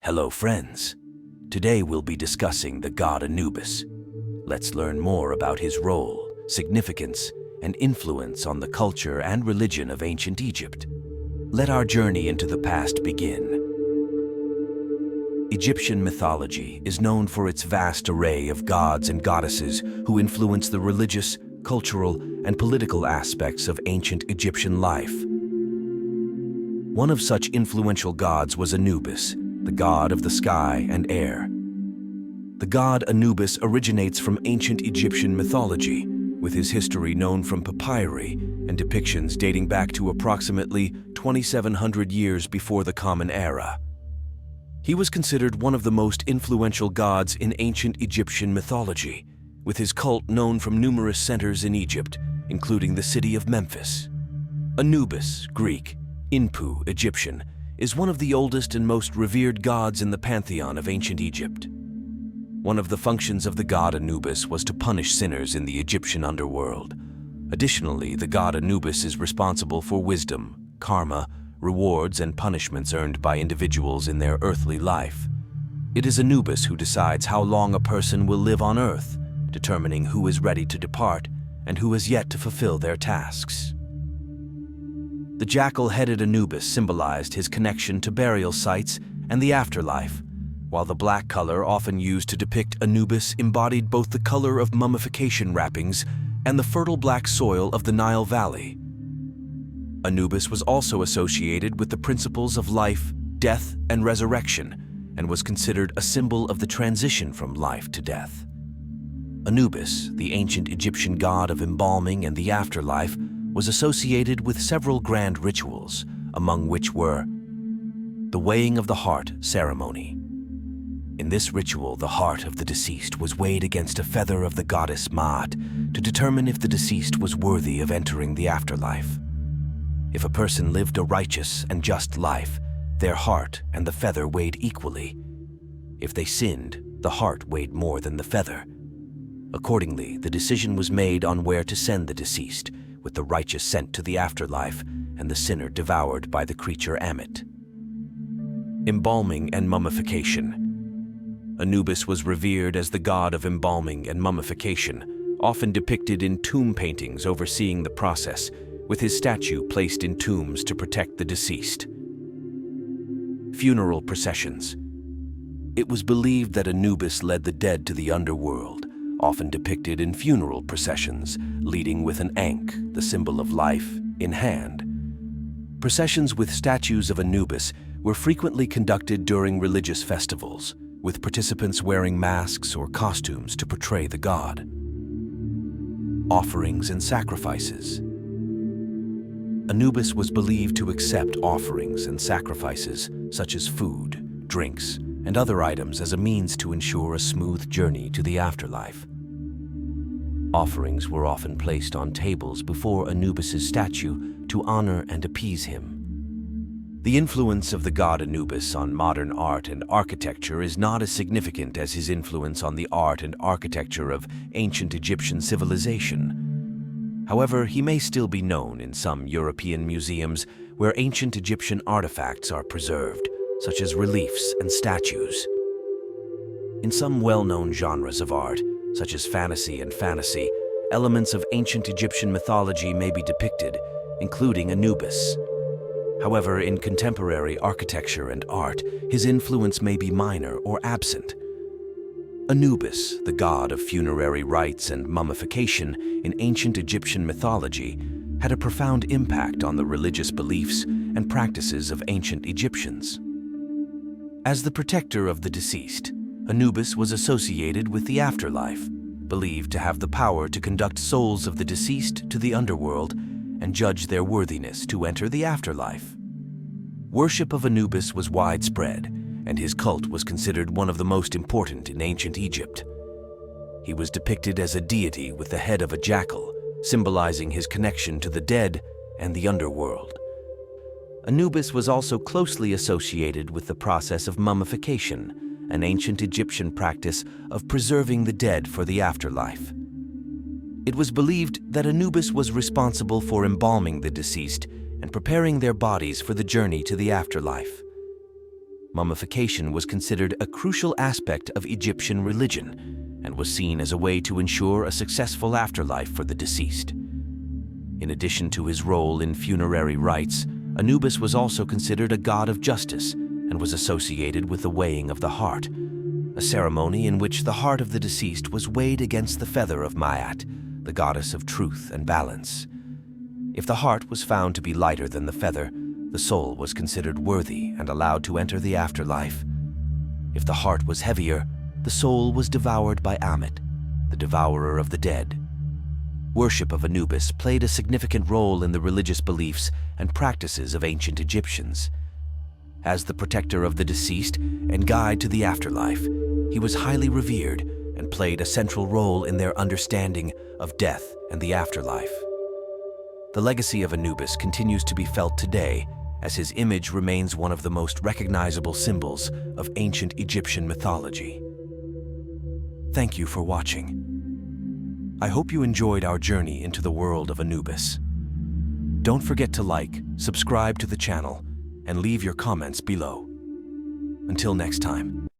Hello friends. Today we'll be discussing the god Anubis. Let's learn more about his role, significance, and influence on the culture and religion of ancient Egypt. Let our journey into the past begin. Egyptian mythology is known for its vast array of gods and goddesses who influence the religious, cultural, and political aspects of ancient Egyptian life. One of such influential gods was Anubis, the god of the sky and air. The god Anubis originates from ancient Egyptian mythology, with his history known from papyri and depictions dating back to approximately 2,700 years before the Common Era. He was considered one of the most influential gods in ancient Egyptian mythology, with his cult known from numerous centers in Egypt, including the city of Memphis. Anubis, Greek, Inpu, Egyptian, is one of the oldest and most revered gods in the pantheon of ancient Egypt. One of the functions of the god Anubis was to punish sinners in the Egyptian underworld. Additionally, the god Anubis is responsible for wisdom, karma, rewards, and punishments earned by individuals in their earthly life. It is Anubis who decides how long a person will live on earth, determining who is ready to depart and who has yet to fulfill their tasks. The jackal-headed Anubis symbolized his connection to burial sites and the afterlife, while the black color often used to depict Anubis embodied both the color of mummification wrappings and the fertile black soil of the Nile Valley. Anubis was also associated with the principles of life, death, and resurrection, and was considered a symbol of the transition from life to death. Anubis, the ancient Egyptian god of embalming and the afterlife, was associated with several grand rituals, among which were the weighing of the heart ceremony. In this ritual, the heart of the deceased was weighed against a feather of the goddess Maat to determine if the deceased was worthy of entering the afterlife. If a person lived a righteous and just life, their heart and the feather weighed equally. If they sinned, the heart weighed more than the feather. Accordingly, the decision was made on where to send the deceased, with the righteous sent to the afterlife and the sinner devoured by the creature Ammit. Embalming and mummification. Anubis was revered as the god of embalming and mummification, often depicted in tomb paintings overseeing the process, with his statue placed in tombs to protect the deceased. Funeral processions. It was believed that Anubis led the dead to the underworld, often depicted in funeral processions, leading with an ankh, the symbol of life, in hand. Processions with statues of Anubis were frequently conducted during religious festivals, with participants wearing masks or costumes to portray the god. Offerings and sacrifices. Anubis was believed to accept offerings and sacrifices, such as food, drinks, and other items as a means to ensure a smooth journey to the afterlife. Offerings were often placed on tables before Anubis's statue to honor and appease him. The influence of the god Anubis on modern art and architecture is not as significant as his influence on the art and architecture of ancient Egyptian civilization. However, he may still be known in some European museums where ancient Egyptian artifacts are preserved, such as reliefs and statues. In some well-known genres of art, such as fantasy and fantasy, elements of ancient Egyptian mythology may be depicted, including Anubis. However, in contemporary architecture and art, his influence may be minor or absent. Anubis, the god of funerary rites and mummification in ancient Egyptian mythology, had a profound impact on the religious beliefs and practices of ancient Egyptians. As the protector of the deceased, Anubis was associated with the afterlife, believed to have the power to conduct souls of the deceased to the underworld and judge their worthiness to enter the afterlife. Worship of Anubis was widespread, and his cult was considered one of the most important in ancient Egypt. He was depicted as a deity with the head of a jackal, symbolizing his connection to the dead and the underworld. Anubis was also closely associated with the process of mummification, an ancient Egyptian practice of preserving the dead for the afterlife. It was believed that Anubis was responsible for embalming the deceased and preparing their bodies for the journey to the afterlife. Mummification was considered a crucial aspect of Egyptian religion and was seen as a way to ensure a successful afterlife for the deceased. In addition to his role in funerary rites, Anubis was also considered a god of justice and was associated with the weighing of the heart, a ceremony in which the heart of the deceased was weighed against the feather of Maat, the goddess of truth and balance. If the heart was found to be lighter than the feather, the soul was considered worthy and allowed to enter the afterlife. If the heart was heavier, the soul was devoured by Ammit, the devourer of the dead. Worship of Anubis played a significant role in the religious beliefs and practices of ancient Egyptians. As the protector of the deceased and guide to the afterlife, he was highly revered and played a central role in their understanding of death and the afterlife. The legacy of Anubis continues to be felt today, as his image remains one of the most recognizable symbols of ancient Egyptian mythology. Thank you for watching. I hope you enjoyed our journey into the world of Anubis. Don't forget to like, subscribe to the channel, and leave your comments below. Until next time.